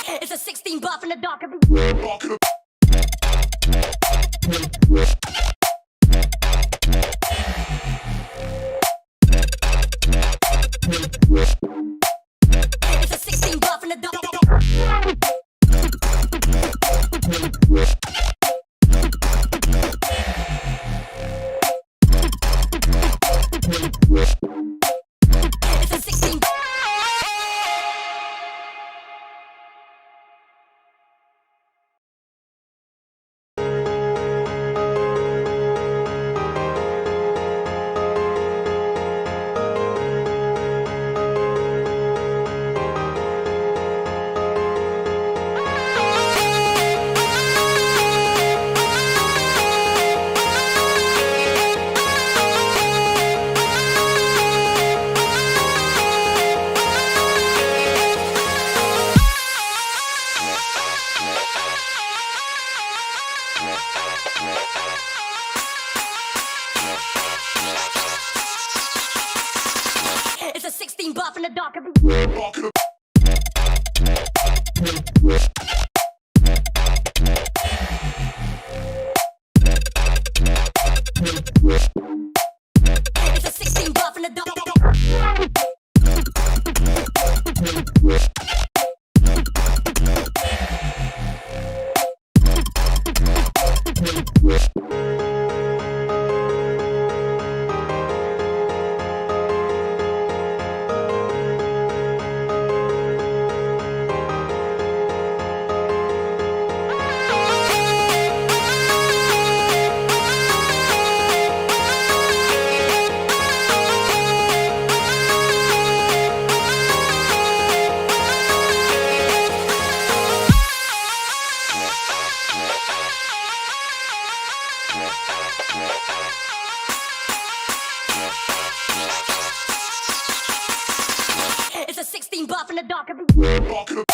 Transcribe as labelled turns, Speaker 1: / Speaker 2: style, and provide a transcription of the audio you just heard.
Speaker 1: It's a 16 buff in the dark. It's a 16 buff in the dark. It's a 16 It's a 16 buff in the dark. It's a 16 buff in the dark. It's a 16 buff in the dark.